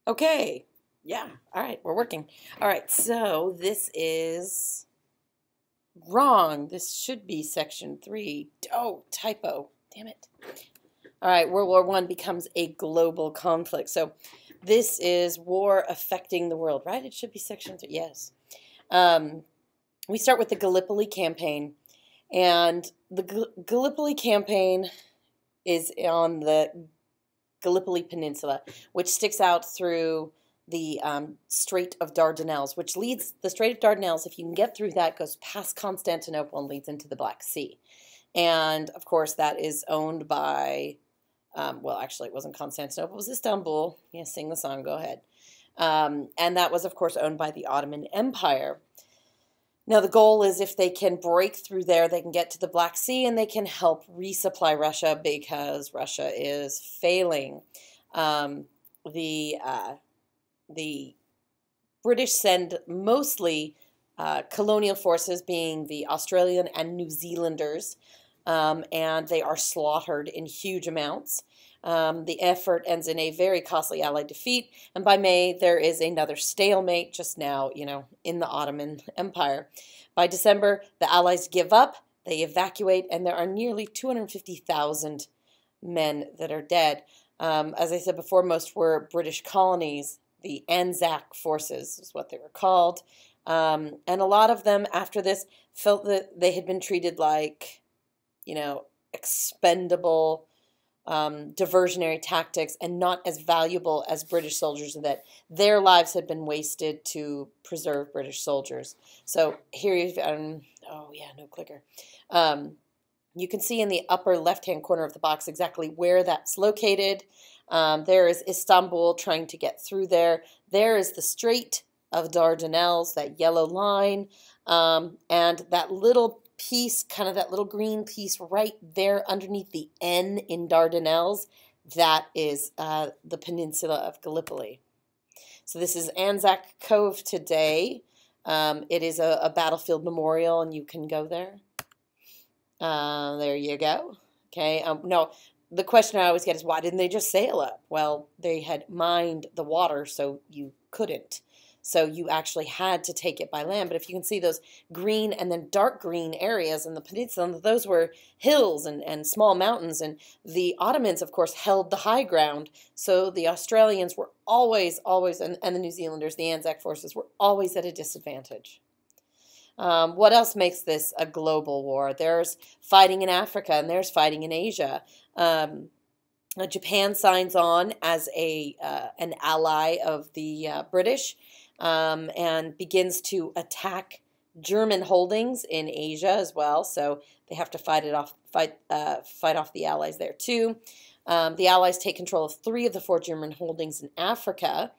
Okay. Yeah. All right. We're working. All right. So this is wrong. This should be section 3. Oh, typo. Damn it. All right. World War I becomes a global conflict. So this is war affecting the world, right? It should be section 3. Yes. We start with the Gallipoli campaign. And the Gallipoli campaign is on the Gallipoli Peninsula, which sticks out through the Strait of Dardanelles, which leads the Strait of Dardanelles, if you can get through that, goes past Constantinople and leads into the Black Sea. And, of course, that is owned by, well, actually, it wasn't Constantinople, it was Istanbul. Yeah, sing the song, go ahead. And that was, of course, owned by the Ottoman Empire. Now, the goal is if they can break through there, they can get to the Black Sea and they can help resupply Russia because Russia is failing. The British send mostly colonial forces, being the Australian and New Zealanders, and they are slaughtered in huge amounts. The effort ends in a very costly Allied defeat, and by May there is another stalemate, just now, in the Ottoman Empire. By December, the Allies give up, they evacuate, and there are nearly 250,000 men that are dead. As I said before, most were British colonies. The Anzac forces is what they were called. And a lot of them, after this, felt that they had been treated like, expendable diversionary tactics and not as valuable as British soldiers, and that their lives had been wasted to preserve British soldiers. So here you've, oh yeah, no clicker. You can see in the upper left-hand corner of the box exactly where that's located. There is Istanbul trying to get through there. There is the Strait of Dardanelles, that yellow line, and that little piece, kind of that little green piece right there underneath the N in Dardanelles, that is the peninsula of Gallipoli. So this is Anzac Cove today. It is a battlefield memorial, and you can go there. There you go. Okay. No, the question I always get is, why didn't they just sail up? Well, they had mined the water, so you couldn't. So you actually had to take it by land. But if you can see those green and then dark green areas in the peninsula, those were hills and small mountains. And the Ottomans, of course, held the high ground. So the Australians were always, and the New Zealanders, the Anzac forces, were always at a disadvantage. What else makes this a global war? There's fighting in Africa and there's fighting in Asia. Japan signs on as an ally of the British and begins to attack German holdings in Asia as well. So they have to fight off the Allies there too. The Allies take control of 3 of the 4 German holdings in Africa.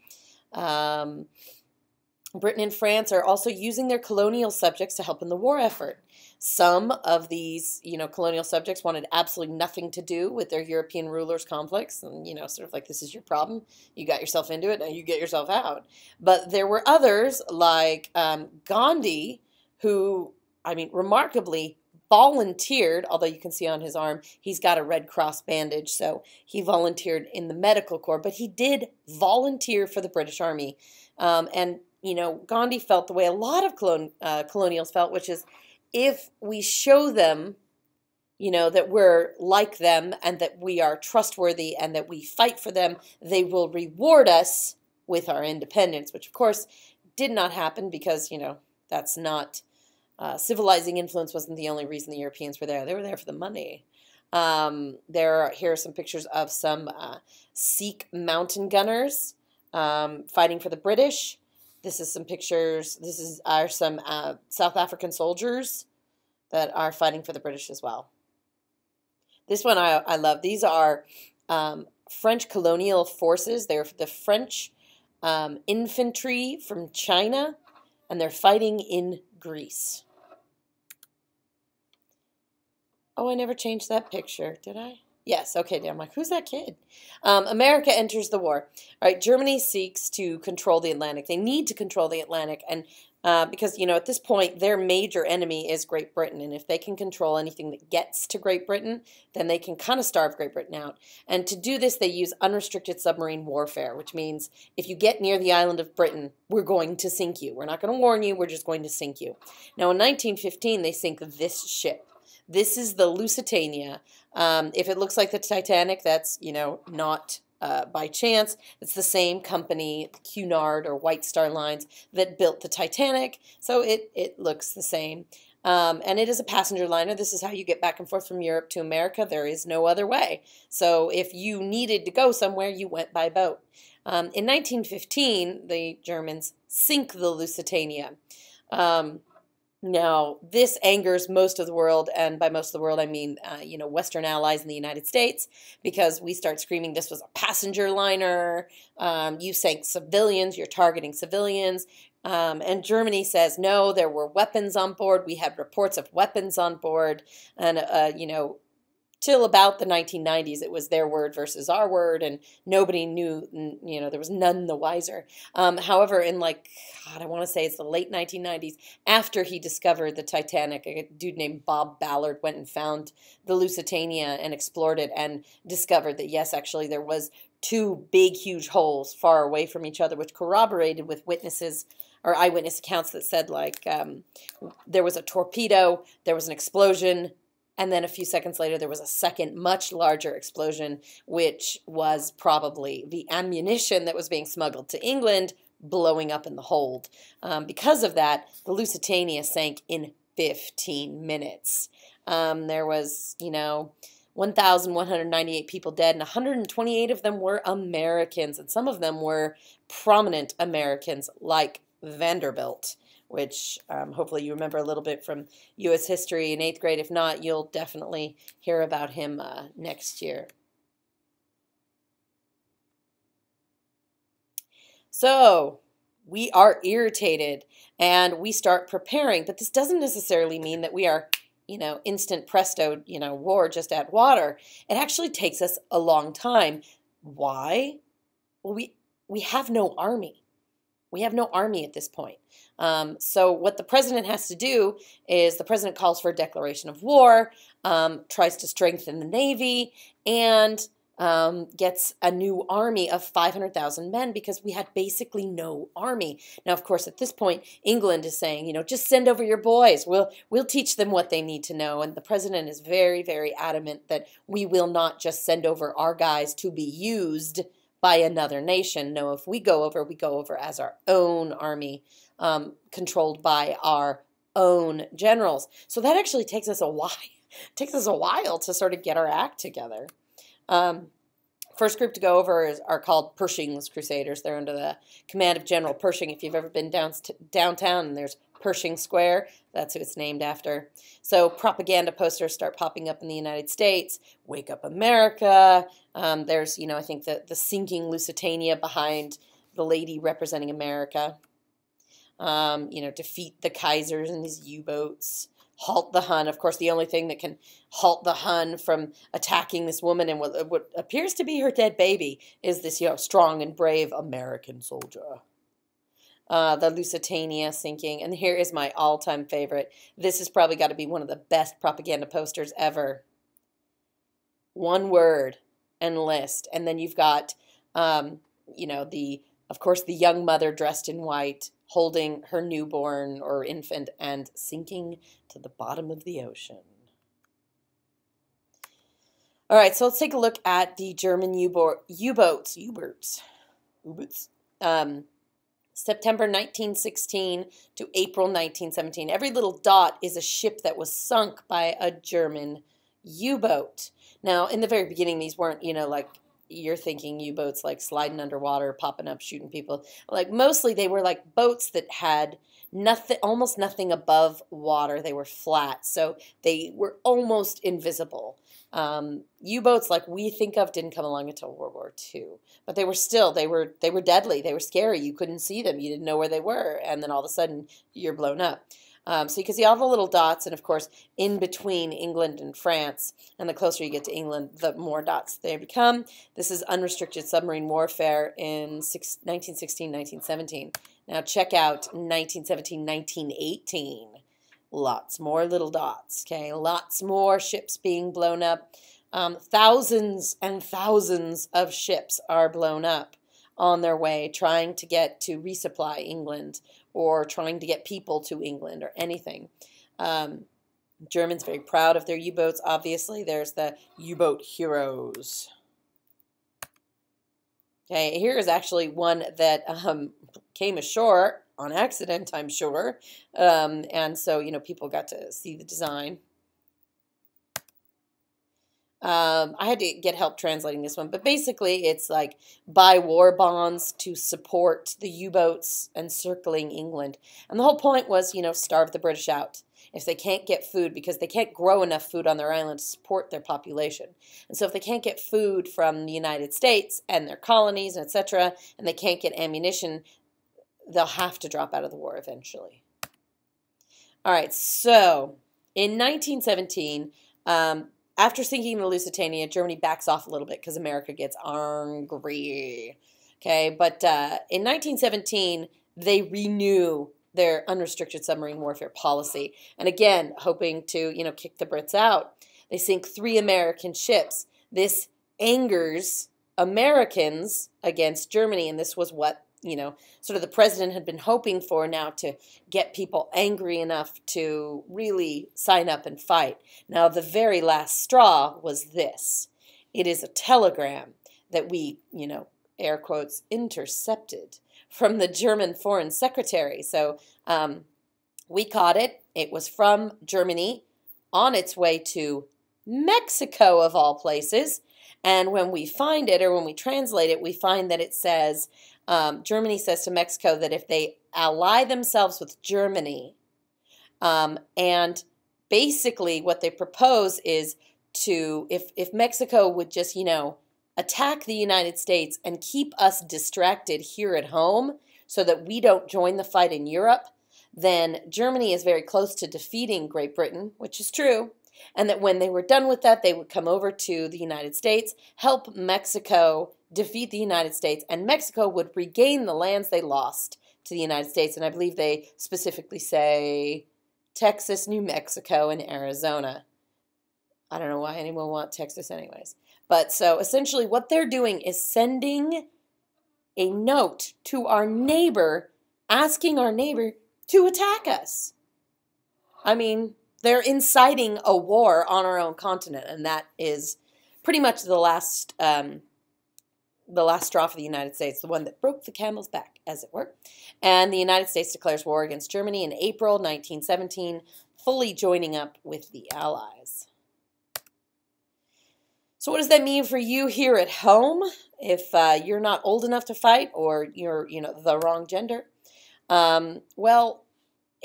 Britain and France are also using their colonial subjects to help in the war effort. Some of these, colonial subjects wanted absolutely nothing to do with their European rulers' conflicts, and, sort of like, this is your problem. You got yourself into it, now you get yourself out. But there were others, like Gandhi, who, remarkably volunteered, although you can see on his arm, he's got a Red Cross bandage, so he volunteered in the medical corps, but he did volunteer for the British Army. And Gandhi felt the way a lot of colonials felt, which is, if we show them, that we're like them and that we are trustworthy and that we fight for them, they will reward us with our independence, which, of course, did not happen because, that's not, civilizing influence wasn't the only reason the Europeans were there. They were there for the money. Here are some pictures of some Sikh mountain gunners fighting for the British. This is some pictures. Are some South African soldiers that are fighting for the British as well. This one I love. These are French colonial forces. They're the French infantry from China, and they're fighting in Greece. Oh, I never changed that picture, did I? Yes, okay, I'm like, who's that kid? America enters the war. All right, Germany seeks to control the Atlantic. They need to control the Atlantic, and Because, at this point, their major enemy is Great Britain. And if they can control anything that gets to Great Britain, then they can kind of starve Great Britain out. And to do this, they use unrestricted submarine warfare, which means if you get near the island of Britain, we're going to sink you. We're not going to warn you. We're just going to sink you. Now, in 1915, they sink this ship. This is the Lusitania. If it looks like the Titanic, that's, not by chance. It's the same company, Cunard or White Star Lines, that built the Titanic, so it looks the same. And it is a passenger liner. This is how you get back and forth from Europe to America. There is no other way. So if you needed to go somewhere, you went by boat. In 1915, the Germans sink the Lusitania. Now, this angers most of the world, and by most of the world, I mean, Western allies in the United States, because we start screaming this was a passenger liner, you sank civilians, you're targeting civilians, and Germany says, no, there were weapons on board, we had reports of weapons on board, and, till about the 1990s, it was their word versus our word, and nobody knew, there was none the wiser. However, in I want to say it's the late 1990s, after he discovered the Titanic, a dude named Bob Ballard went and found the Lusitania and explored it and discovered that, yes, actually there was two big, huge holes far away from each other, which corroborated with witnesses or eyewitness accounts that said, there was a torpedo, there was an explosion, and then a few seconds later, there was a second, much larger explosion, which was probably the ammunition that was being smuggled to England blowing up in the hold. Because of that, the Lusitania sank in 15 minutes. There was, 1,198 people dead, and 128 of them were Americans, and some of them were prominent Americans, like Vanderbilt, which hopefully you remember a little bit from U.S. history in 8th grade. If not, you'll definitely hear about him next year. So we are irritated and we start preparing, but this doesn't necessarily mean that we are, instant presto, war, just add water. It actually takes us a long time. Why? Well, we have no army. We have no army at this point. So what the president has to do is the president calls for a declaration of war, tries to strengthen the Navy, and gets a new army of 500,000 men because we had basically no army. Now, of course, at this point, England is saying, just send over your boys. We'll teach them what they need to know. And the president is very, very adamant that we will not just send over our guys to be used by another nation. No, if we go over as our own army, controlled by our own generals. So that actually takes us a while. It takes us a while to sort of get our act together. First group to go over are called Pershing's Crusaders. They're under the command of General Pershing. If you've ever been downtown and there's Pershing Square, that's who it's named after. So propaganda posters start popping up in the United States. Wake up America. There's, I think the sinking Lusitania behind the lady representing America. Defeat the Kaisers and his U-boats. Halt the Hun. Of course, the only thing that can halt the Hun from attacking this woman and what appears to be her dead baby is this, strong and brave American soldier. The Lusitania sinking. And here is my all-time favorite. This has probably got to be one of the best propaganda posters ever. One word, enlist. And then you've got, of course, the young mother dressed in white, holding her newborn or infant and sinking to the bottom of the ocean. All right, so let's take a look at the German U-boats. September 1916 to April 1917. Every little dot is a ship that was sunk by a German U-boat. Now, in the very beginning, these weren't, you're thinking U-boats like sliding underwater, popping up, shooting people. Mostly they were like boats that had nothing, almost nothing above water. They were flat, so they were almost invisible. U-boats like we think of didn't come along until World War II, but they were deadly. They were scary. You couldn't see them. You didn't know where they were, and then all of a sudden you're blown up. So you can see all the little dots, and of course, in between England and France, and the closer you get to England, the more dots they become. This is unrestricted submarine warfare in 1916, 1917. Now check out 1917, 1918. Lots more little dots, okay? Lots more ships being blown up. Thousands and thousands of ships are blown up on their way trying to get to resupply England or trying to get people to England or anything. Germans very proud of their U-boats, obviously. There's the U-boat heroes. Okay, here is actually one that came ashore on accident, I'm sure. And so, you know, people got to see the design. I had to get help translating this one, but basically it's like buy war bonds to support the U-boats encircling England. And the whole point was, you know, starve the British out. If they can't get food, because they can't grow enough food on their island to support their population. And so if they can't get food from the United States and their colonies, etc., and they can't get ammunition, they'll have to drop out of the war eventually. All right, so in 1917, after sinking the Lusitania, Germany backs off a little bit because America gets angry. Okay, but in 1917, they renew their unrestricted submarine warfare policy. And again, hoping to, you know, kick the Brits out. They sink 3 American ships. This angers Americans against Germany, and this was what, you know, sort of the president had been hoping for now, to get people angry enough to really sign up and fight. Now, the very last straw was this. It is a telegram that we, you know, air quotes, intercepted from the German Foreign Secretary. So we caught it. It was from Germany on its way to Mexico, of all places. And when we find it, or when we translate it, we find that it says, Germany says to Mexico that if they ally themselves with Germany, and basically what they propose is to, if Mexico would just, you know, attack the United States and keep us distracted here at home so that we don't join the fight in Europe, then Germany is very close to defeating Great Britain, which is true. And that when they were done with that, they would come over to the United States, help Mexico defeat the United States, and Mexico would regain the lands they lost to the United States. And I believe they specifically say Texas, New Mexico, and Arizona. I don't know why anyone would want Texas anyways. But so essentially what they're doing is sending a note to our neighbor, asking our neighbor to attack us. I mean, they're inciting a war on our own continent, and that is pretty much the last straw for the United States, the one that broke the camel's back, as it were. And the United States declares war against Germany in April 1917, fully joining up with the Allies. So what does that mean for you here at home if you're not old enough to fight, or you're, you know, the wrong gender? Well,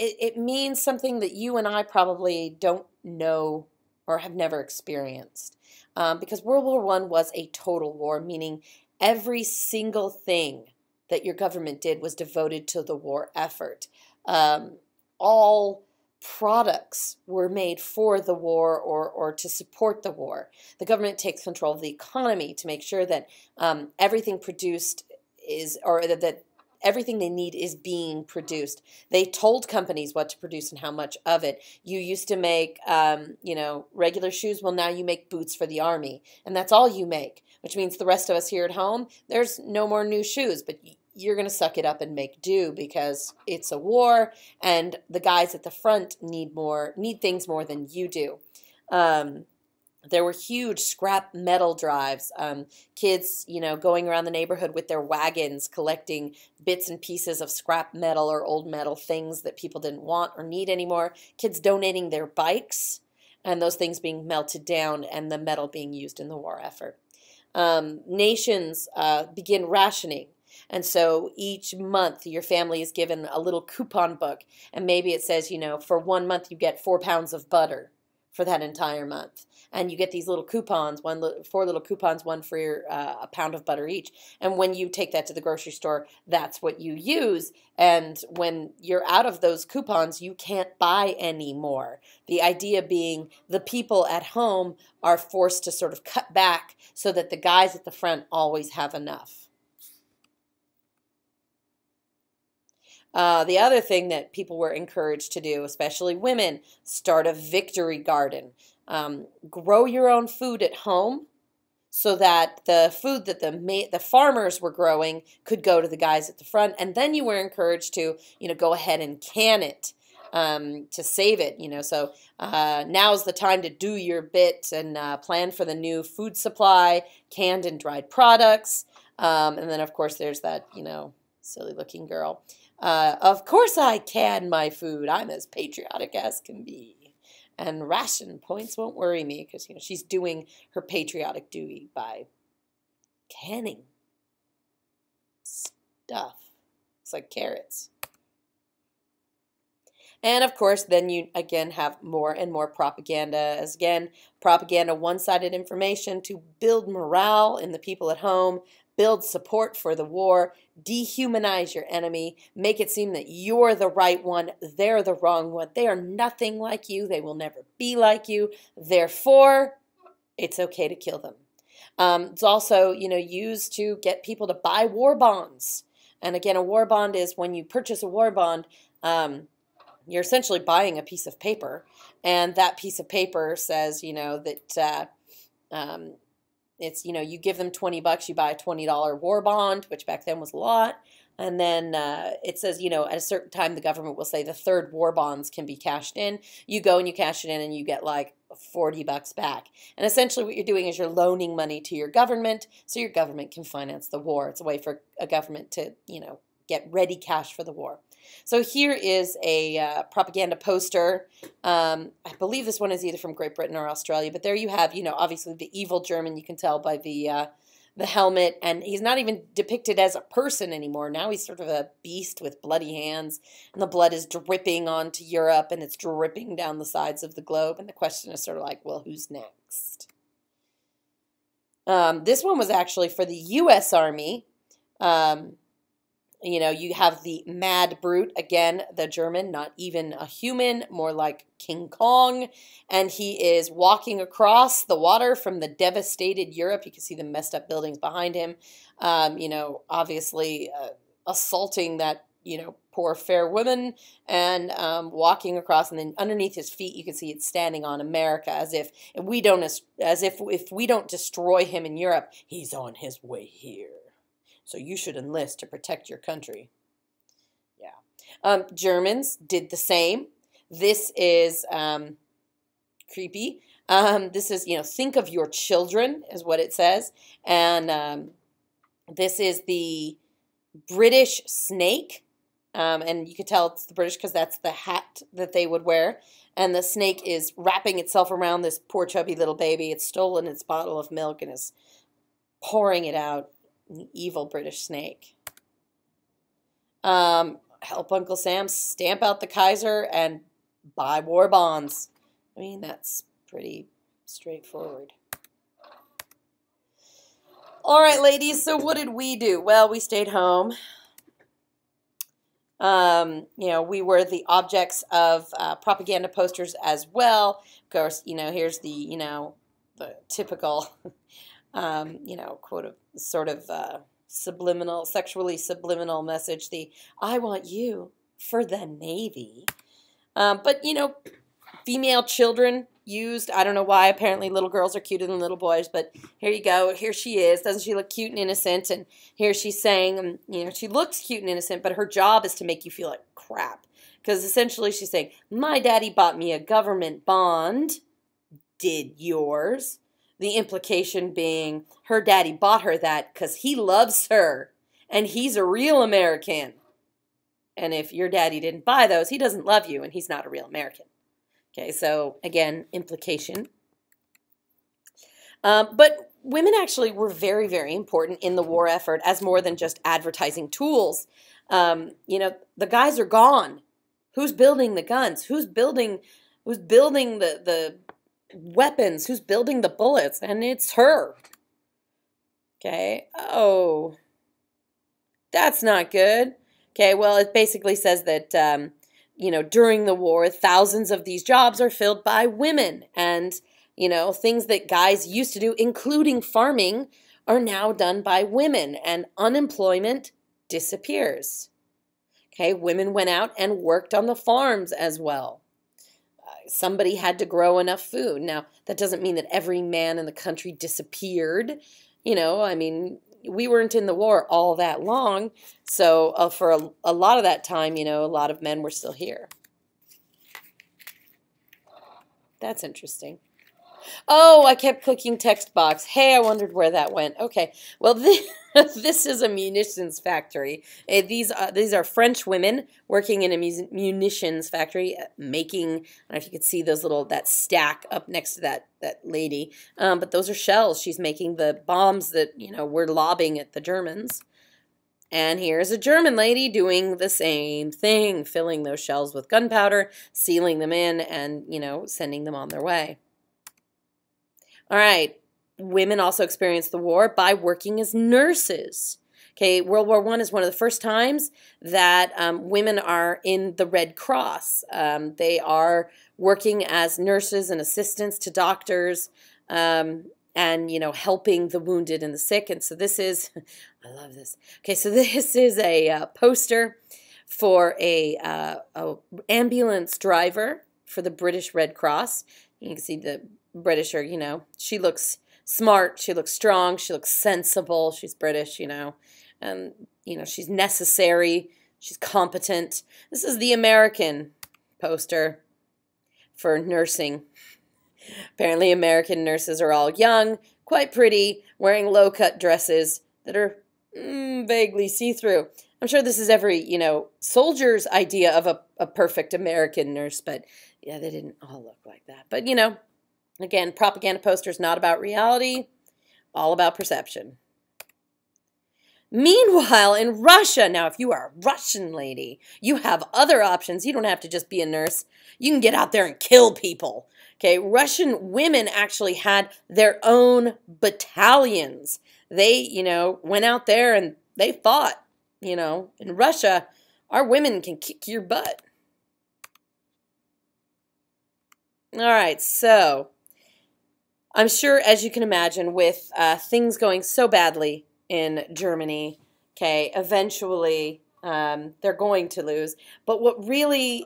it means something that you and I probably don't know or have never experienced. Because World War I was a total war, meaning every single thing that your government did was devoted to the war effort. All products were made for the war or to support the war. The government takes control of the economy to make sure that everything produced is, or that everything they need is being produced. They told companies what to produce and how much of it. You used to make, you know, regular shoes. Well, now you make boots for the army, and that's all you make, which means the rest of us here at home, there's no more new shoes, but you're going to suck it up and make do because it's a war, and the guys at the front need things more than you do. There were huge scrap metal drives. Kids, you know, going around the neighborhood with their wagons collecting bits and pieces of scrap metal or old metal things that people didn't want or need anymore. Kids donating their bikes, and those things being melted down and the metal being used in the war effort. Nations begin rationing. And so each month your family is given a little coupon book, and maybe it says, you know, for 1 month you get 4 pounds of butter, for that entire month. And you get these little coupons, four little coupons, one for a pound of butter each. And when you take that to the grocery store, that's what you use. And when you're out of those coupons, you can't buy any more. The idea being the people at home are forced to sort of cut back so that the guys at the front always have enough. The other thing that people were encouraged to do, especially women, start a victory garden. Grow your own food at home so that the food that the farmers were growing could go to the guys at the front. And then you were encouraged to, go ahead and can it to save it. So now's the time to do your bit and plan for the new food supply, canned and dried products. And then, of course, there's that, silly looking girl. Of course I can my food. I'm as patriotic as can be. And ration points won't worry me because, she's doing her patriotic duty by canning stuff. It's like carrots. And, of course, then you, again, have more and more propaganda. As, again, propaganda, one-sided information to build morale in the people at home, build support for the war, dehumanize your enemy, make it seem that you're the right one, they're the wrong one. They are nothing like you. They will never be like you. Therefore, it's okay to kill them. It's also, used to get people to buy war bonds. And again, a war bond is when you purchase a war bond, you're essentially buying a piece of paper. And that piece of paper says, that it's, you give them $20, you buy a $20 war bond, which back then was a lot. And then it says, at a certain time, the government will say the third war bonds can be cashed in. You go and you cash it in and you get like $40 back. And essentially what you're doing is you're loaning money to your government so your government can finance the war. It's a way for a government to, get ready cash for the war. So here is a propaganda poster. I believe this one is either from Great Britain or Australia, but there you have, obviously the evil German. You can tell by the helmet, and he's not even depicted as a person anymore. Now he's sort of a beast with bloody hands, and the blood is dripping onto Europe, and it's dripping down the sides of the globe. And the question is sort of like, well, who's next? This one was actually for the U.S. Army. You have the mad brute, again, the German, not even a human, more like King Kong. And he is walking across the water from the devastated Europe. You can see the messed up buildings behind him, obviously assaulting that, poor fair woman and walking across. And then underneath his feet, you can see it's standing on America as if if we don't destroy him in Europe, he's on his way here. So you should enlist to protect your country. Yeah. Germans did the same. This is creepy. This is, think of your children is what it says. And this is the British snake. And you can tell it's the British because that's the hat that they would wear. And the snake is wrapping itself around this poor chubby little baby. It's stolen its bottle of milk and is pouring it out. An evil British snake. Help Uncle Sam stamp out the Kaiser and buy war bonds. I mean, that's pretty straightforward. All right, ladies, so what did we do? Well, we stayed home. We were the objects of propaganda posters as well. Of course, here's the, the typical... quote of sort of sexually subliminal message, the I want you for the Navy. But, female children used, I don't know why, apparently little girls are cuter than little boys, but here you go, here she is. Doesn't she look cute and innocent? And here she's saying, she looks cute and innocent, but her job is to make you feel like crap. Because essentially she's saying, my daddy bought me a government bond. Did yours? The implication being her daddy bought her that because he loves her and he's a real American. And if your daddy didn't buy those, he doesn't love you and he's not a real American. Okay, so again, implication. But women actually were very, very important in the war effort as more than just advertising tools. The guys are gone. Who's building the guns? Who's building the weapons. Who's building the bullets? And it's her. Okay. Oh, that's not good. Okay, well, it basically says that, during the war, thousands of these jobs are filled by women. And, things that guys used to do, including farming, are now done by women. And unemployment disappears. Okay, women went out and worked on the farms as well. Somebody had to grow enough food. Now, that doesn't mean that every man in the country disappeared. I mean, we weren't in the war all that long. So for a lot of that time, a lot of men were still here. That's interesting. Oh, I kept clicking text box. Hey, I wondered where that went. Okay, well, this is a munitions factory. These are French women working in a munitions factory, making. I don't know if you could see that stack up next to that lady. But those are shells. She's making the bombs that we're lobbing at the Germans. And here's a German lady doing the same thing, filling those shells with gunpowder, sealing them in, and sending them on their way. All right, women also experienced the war by working as nurses. Okay, World War I is one of the first times that women are in the Red Cross. They are working as nurses and assistants to doctors and, helping the wounded and the sick. And so this is, I love this. Okay, so this is a poster for a ambulance driver for the British Red Cross. You can see the British are, she looks smart, she looks strong, she looks sensible, she's British, and, she's necessary, she's competent. This is the American poster for nursing. Apparently American nurses are all young, quite pretty, wearing low-cut dresses that are vaguely see-through. I'm sure this is every, soldier's idea of a perfect American nurse, but yeah, they didn't all look like that. But, again, propaganda posters not about reality, all about perception. Meanwhile, in Russia, now if you are a Russian lady, you have other options. You don't have to just be a nurse. You can get out there and kill people. Okay, Russian women actually had their own battalions. They, went out there and they fought. In Russia, our women can kick your butt. All right, so I'm sure, as you can imagine, with things going so badly in Germany, okay, eventually they're going to lose. But what really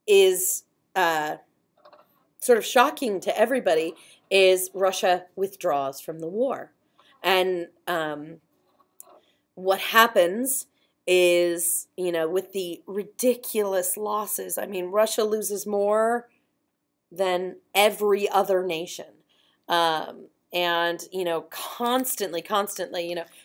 is sort of shocking to everybody is Russia withdraws from the war. And what happens is, with the ridiculous losses, I mean, Russia loses more than every other nation. And, constantly,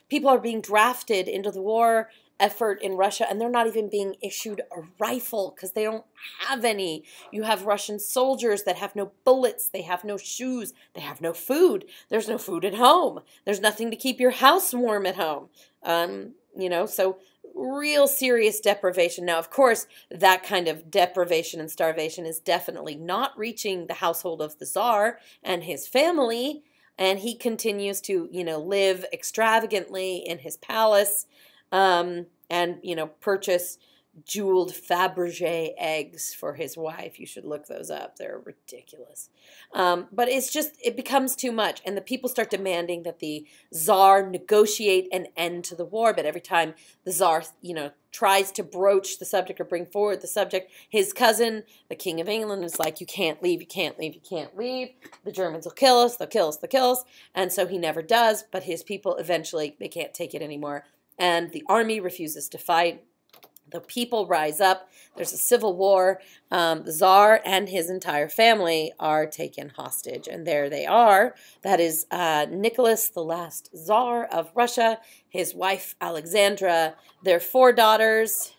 people are being drafted into the war effort in Russia, and they're not even being issued a rifle because they don't have any. You have Russian soldiers that have no bullets, they have no shoes, they have no food. There's no food at home. There's nothing to keep your house warm at home. So real serious deprivation. Now, of course, that kind of deprivation and starvation is definitely not reaching the household of the Tsar and his family, and he continues to, live extravagantly in his palace, and, purchase jeweled Fabergé eggs for his wife. You should look those up. They're ridiculous. But it becomes too much. And the people start demanding that the Tsar negotiate an end to the war. But every time the Tsar, tries to broach the subject or bring forward the subject, his cousin, the King of England, is like, you can't leave, you can't leave, you can't leave. The Germans will kill us, they'll kill us, they'll kill us. And so he never does. But his people, eventually, they can't take it anymore. And the army refuses to fight. The people rise up. There's a civil war. The Tsar and his entire family are taken hostage. And there they are. That is Nicholas, the last Tsar of Russia, his wife Alexandra, their 4 daughters.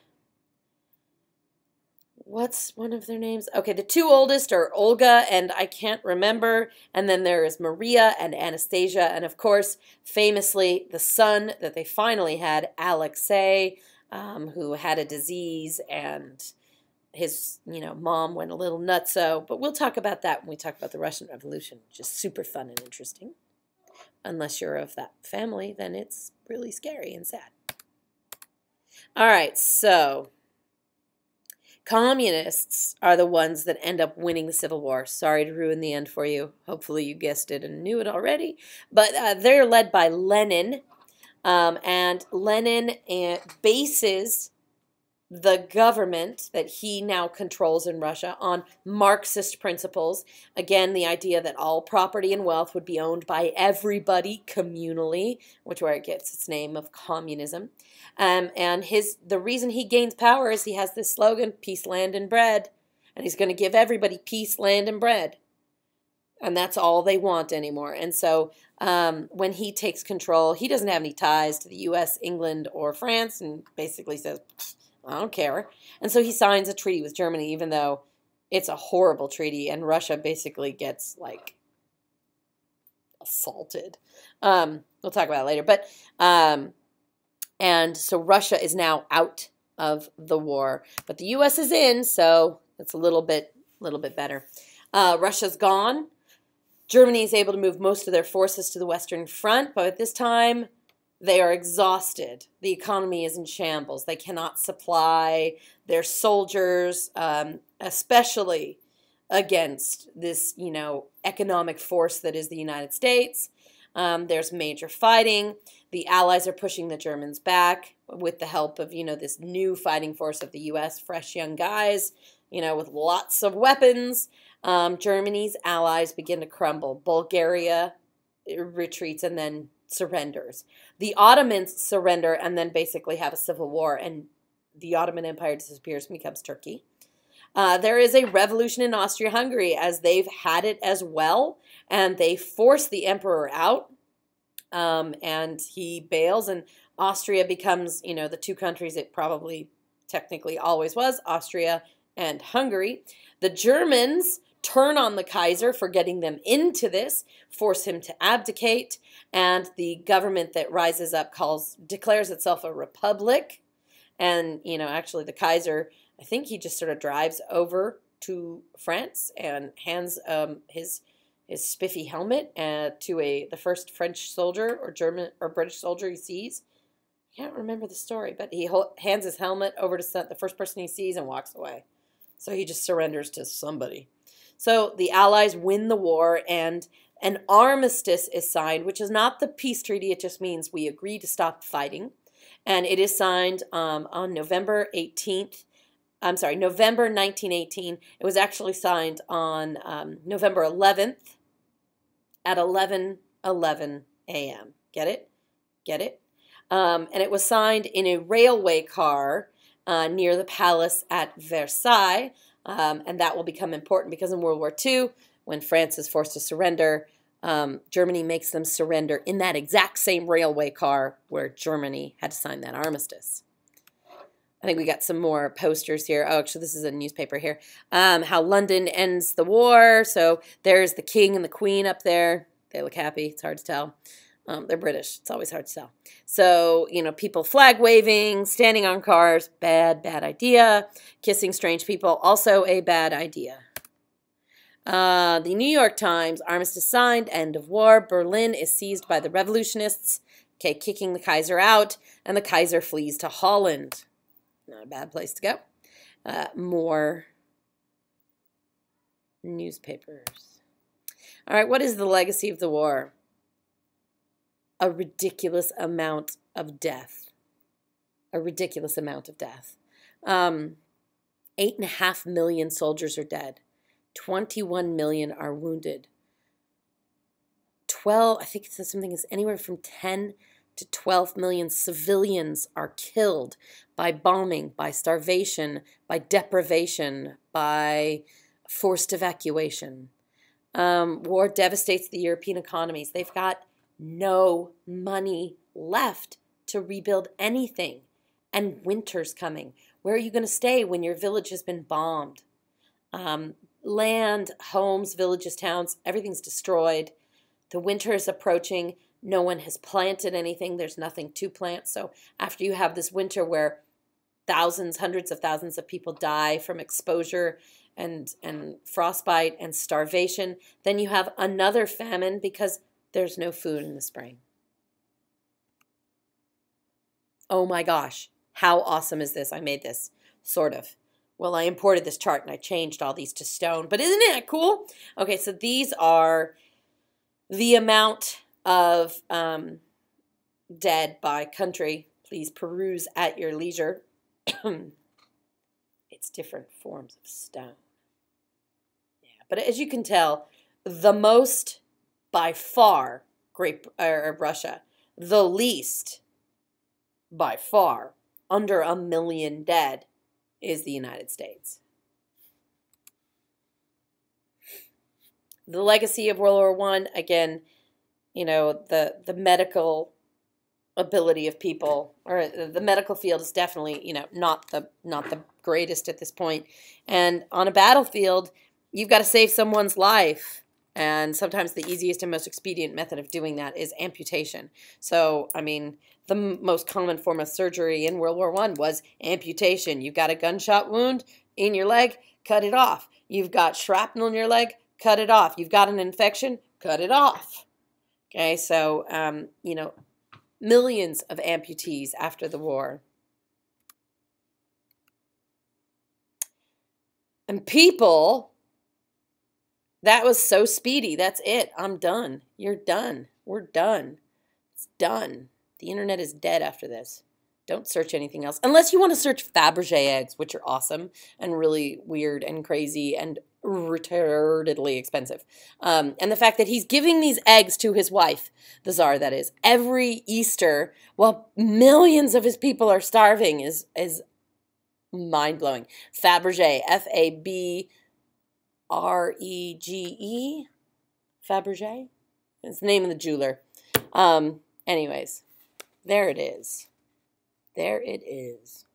What's one of their names? Okay, the 2 oldest are Olga and I can't remember. And then there is Maria and Anastasia. And of course, famously, the son that they finally had, Alexei, who had a disease and his, mom went a little nutso. But we'll talk about that when we talk about the Russian Revolution, which is super fun and interesting. Unless you're of that family, then it's really scary and sad. All right, so communists are the ones that end up winning the Civil War. Sorry to ruin the end for you. Hopefully you guessed it and knew it already. But they're led by Lenin. And Lenin bases the government that he now controls in Russia on Marxist principles. Again, the idea that all property and wealth would be owned by everybody communally, which is where it gets its name of communism. And the reason he gains power is he has this slogan, peace, land, and bread. And he's going to give everybody peace, land, and bread. And that's all they want anymore. And so when he takes control, he doesn't have any ties to the U.S., England, or France, and basically says, I don't care. And so he signs a treaty with Germany, even though it's a horrible treaty, and Russia basically gets, like, assaulted. We'll talk about it later. But, and so Russia is now out of the war. But the U.S. is in, so it's a little bit better. Russia's gone. Germany is able to move most of their forces to the Western Front, but at this time, they are exhausted. The economy is in shambles. They cannot supply their soldiers, especially against this, economic force that is the United States. There's major fighting. The Allies are pushing the Germans back with the help of, this new fighting force of the U.S., fresh young guys, with lots of weapons. Germany's allies begin to crumble. Bulgaria retreats and then surrenders. The Ottomans surrender and then basically have a civil war, and the Ottoman Empire disappears and becomes Turkey. There is a revolution in Austria-Hungary, as they've had it as well, and they force the emperor out, and he bails, and Austria becomes, the two countries it probably technically always was, Austria and Hungary. The Germans turn on the Kaiser for getting them into this, force him to abdicate, and the government that rises up declares itself a republic. And, actually the Kaiser, I think he just sort of drives over to France and hands his spiffy helmet to the first French soldier or German or British soldier he sees. I can't remember the story, but he hands his helmet over to the first person he sees and walks away. So he just surrenders to somebody. So the Allies win the war, and an armistice is signed, which is not the peace treaty. It just means we agree to stop fighting. And it is signed on November 1918. It was actually signed on November 11th at 11:11 a.m. Get it? Get it? And it was signed in a railway car near the palace at Versailles. And that will become important because in World War II, when France is forced to surrender, Germany makes them surrender in that exact same railway car where Germany had to sign that armistice. I think we got some more posters here. Oh, actually, this is a newspaper here. How London ends the war. So there's the king and the queen up there. They look happy. It's hard to tell. They're British. It's always hard to tell. So, people flag waving, standing on cars, bad idea. Kissing strange people, also a bad idea. The New York Times, armistice signed, end of war. Berlin is seized by the revolutionists, kicking the Kaiser out, and the Kaiser flees to Holland. Not a bad place to go. More newspapers. All right, what is the legacy of the war? A ridiculous amount of death. A ridiculous amount of death. 8.5 million soldiers are dead. 21 million are wounded. I think it says something is anywhere from 10 to 12 million civilians are killed by bombing, by starvation, by deprivation, by forced evacuation. War devastates the European economies. They've got no money left to rebuild anything. And winter's coming. Where are you going to stay when your village has been bombed? Land, homes, villages, towns, everything's destroyed. The winter is approaching. No one has planted anything. There's nothing to plant. So after you have this winter where thousands, hundreds of thousands of people die from exposure and frostbite and starvation. Then you have another famine because there's no food in the spring. Oh my gosh, how awesome is this? I made this, sort of. Well, I imported this chart and I changed all these to stone, but isn't it cool? Okay, so these are the amount of dead by country. Please peruse at your leisure. It's different forms of stone. Yeah, but as you can tell, the most by far Russia, the least by far, under 1 million dead, is the United States. The legacy of World War I, again, you know, the medical ability of people, or the medical field is definitely, you know, not the greatest at this point. And on a battlefield, you've got to save someone's life. And sometimes the easiest and most expedient method of doing that is amputation. So, I mean, the most common form of surgery in World War I was amputation. You've got a gunshot wound in your leg, cut it off. You've got shrapnel in your leg, cut it off. You've got an infection, cut it off. Okay, so, you know, millions of amputees after the war. And people, that was so speedy. That's it. I'm done. You're done. We're done. It's done. The internet is dead after this. Don't search anything else. Unless you want to search Fabergé eggs, which are awesome and really weird and crazy and retardedly expensive. And the fact that he's giving these eggs to his wife, the Tsar that is, every Easter while millions of his people are starving is mind-blowing. Fabergé, F-A-B-R-E-G-E, Fabergé? It's the name of the jeweler. Anyways, there it is. There it is.